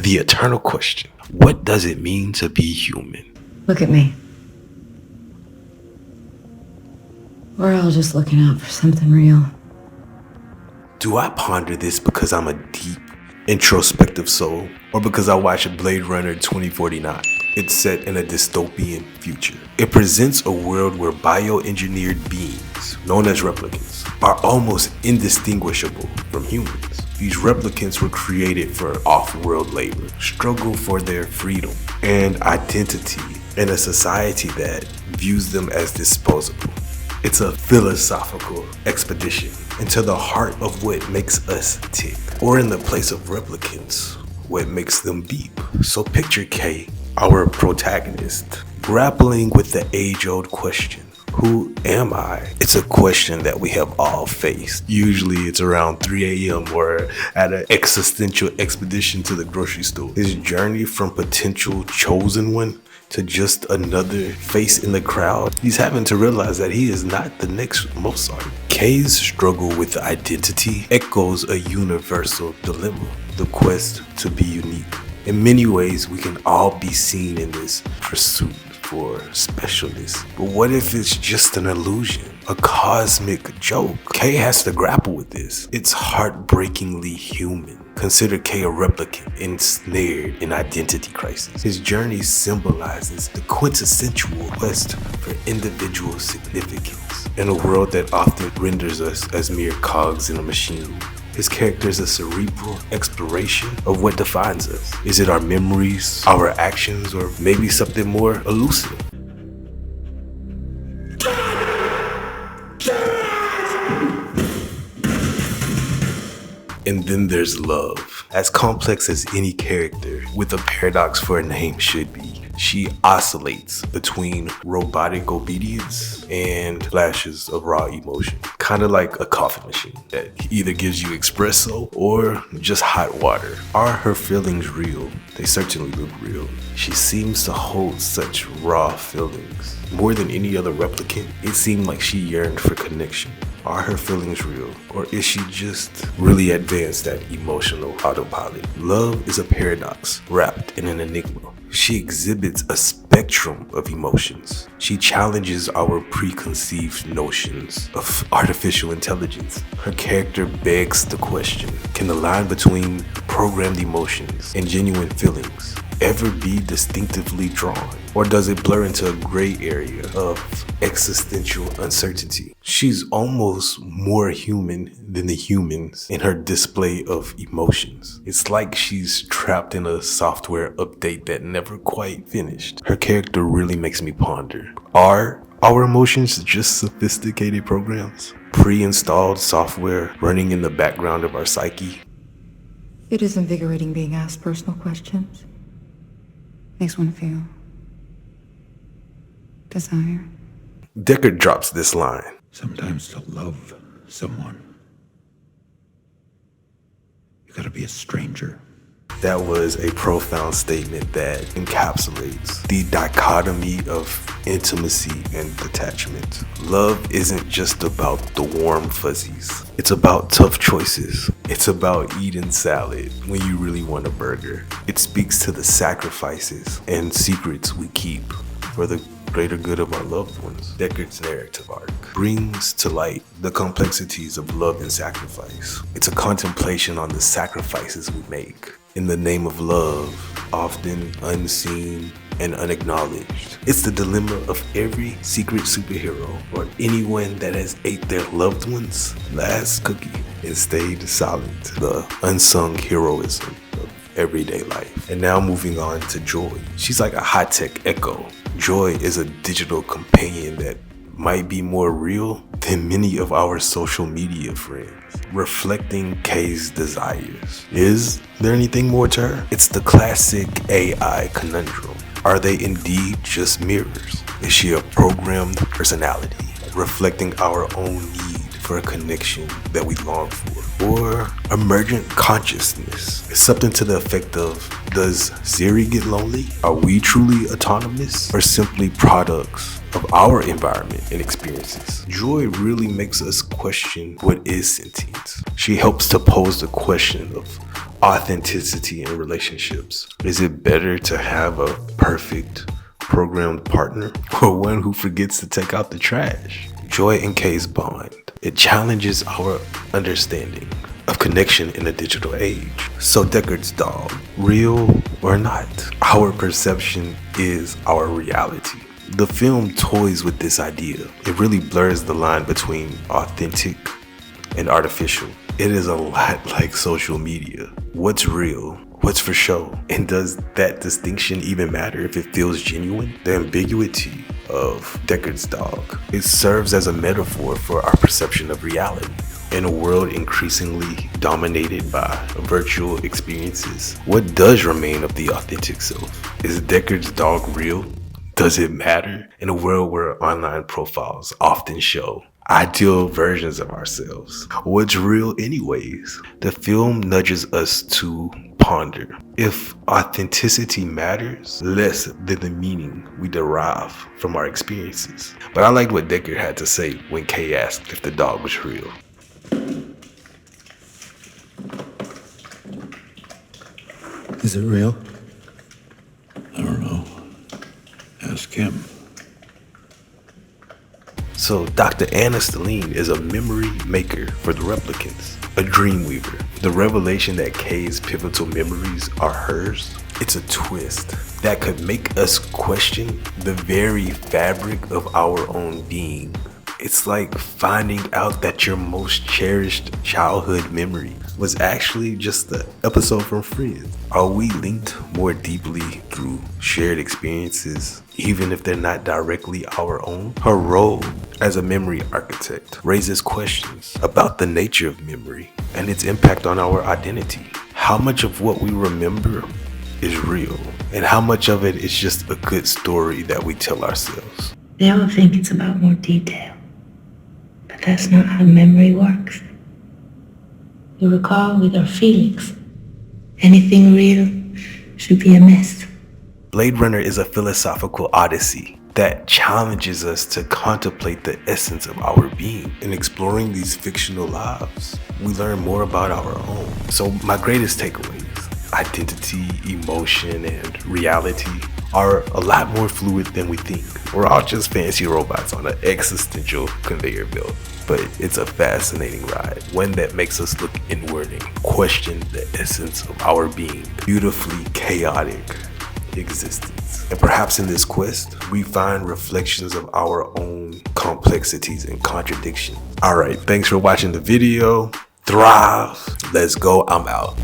The eternal question: what does it mean to be human? Look at me. We're all just looking out for something real. Do I ponder this because I'm a deep, introspective soul, or because I watched Blade Runner 2049? It's set in a dystopian future. It presents a world where bioengineered beings, known as replicants, are almost indistinguishable from humans. These replicants were created for off-world labor, struggle for their freedom and identity in a society that views them as disposable. It's a philosophical expedition into the heart of what makes us tick, or in the place of replicants, what makes them beep. So picture Kay, our protagonist, grappling with the age-old question: who am I? It's a question that we have all faced. Usually it's around 3 a.m. or at an existential expedition to the grocery store. His journey from potential chosen one to just another face in the crowd, he's having to realize that he is not the next Mozart. Kay's struggle with identity echoes a universal dilemma: the quest to be unique. In many ways, we can all be seen in this pursuit for specialness. But what if it's just an illusion, a cosmic joke? Kay has to grapple with this. It's heartbreakingly human. Consider Kay a replicant ensnared in identity crisis. His journey symbolizes the quintessential quest for individual significance in a world that often renders us as mere cogs in a machine. His character is a cerebral exploration of what defines us. Is it our memories, our actions, or maybe something more elusive? And then there's love. As complex as any character with a paradox for a name should be, she oscillates between robotic obedience and flashes of raw emotion. Kind of like a coffee machine that either gives you espresso or just hot water. Are her feelings real? They certainly look real. She seems to hold such raw feelings. More than any other replicant, it seemed like she yearned for connection. Are her feelings real, or is she just really advanced at emotional autopilot? Love is a paradox wrapped in an enigma. She exhibits a spectrum of emotions. She challenges our preconceived notions of artificial intelligence. Her character begs the question: can the line between programmed emotions and genuine feelings ever be distinctively drawn? Or does it blur into a gray area of existential uncertainty? She's almost more human than the humans in her display of emotions. It's like she's trapped in a software update that never quite finished. Her character really makes me ponder. Are our emotions just sophisticated programs? Pre-installed software running in the background of our psyche? It is invigorating being asked personal questions. Makes one feel desire. Deckard drops this line: sometimes to love someone, you gotta be a stranger. That was a profound statement that encapsulates the dichotomy of intimacy and detachment. Love isn't just about the warm fuzzies. It's about tough choices. It's about eating salad when you really want a burger. It speaks to the sacrifices and secrets we keep for the greater good of our loved ones. Deckard's narrative arc brings to light the complexities of love and sacrifice. It's a contemplation on the sacrifices we make in the name of love, often unseen and unacknowledged. It's the dilemma of every secret superhero or anyone that has ate their loved one's last cookie and stayed silent. The unsung heroism of everyday life. And now moving on to Joy. She's like a high-tech echo. Joy is a digital companion that might be more real than many of our social media friends, reflecting Kay's desires. Is there anything more to her? It's the classic AI conundrum. Are they indeed just mirrors? Is she a programmed personality, reflecting our own need for a connection that we long for? Or emergent consciousness? It's something to the effect of, does Siri get lonely? Are we truly autonomous, or simply products of our environment and experiences? Joy really makes us question what is sentience. She helps to pose the question of Authenticity in relationships. Is it better to have a perfect programmed partner or one who forgets to take out the trash? Joy and Kay's bond. It challenges our understanding of connection in a digital age. So Deckard's dog, real or not? Our perception is our reality. The film toys with this idea. It really blurs the line between authentic and artificial. It is a lot like social media. What's real? What's for show? And does that distinction even matter if it feels genuine? The ambiguity of Deckard's dog. It serves as a metaphor for our perception of reality. In a world increasingly dominated by virtual experiences, what does remain of the authentic self? Is Deckard's dog real? Does it matter? In a world where online profiles often show ideal versions of ourselves, what's real anyways? The film nudges us to ponder if authenticity matters less than the meaning we derive from our experiences. But I liked what Deckard had to say when Kay asked if the dog was real. Is it real? I don't know. Ask him. So Dr. Anna Stelline is a memory maker for the replicants, a dream weaver. The revelation that Kay's pivotal memories are hers, it's a twist that could make us question the very fabric of our own being. It's like finding out that your most cherished childhood memory was actually just an episode from Friends. Are we linked more deeply through shared experiences, even if they're not directly our own? Her role as a memory architect raises questions about the nature of memory and its impact on our identity. How much of what we remember is real, and how much of it is just a good story that we tell ourselves? They all think it's about more detail, but that's not how memory works. We recall with our feelings. Anything real should be a mess. Blade Runner is a philosophical odyssey that challenges us to contemplate the essence of our being. In exploring these fictional lives, we learn more about our own. So my greatest takeaways: identity, emotion, and reality are a lot more fluid than we think. We're all just fancy robots on an existential conveyor belt. But it's a fascinating ride, one that makes us look inward and question the essence of our being. Beautifully chaotic existence. And perhaps in this quest, we find reflections of our own complexities and contradictions. All right, thanks for watching the video. Thrive. Let's go. I'm out.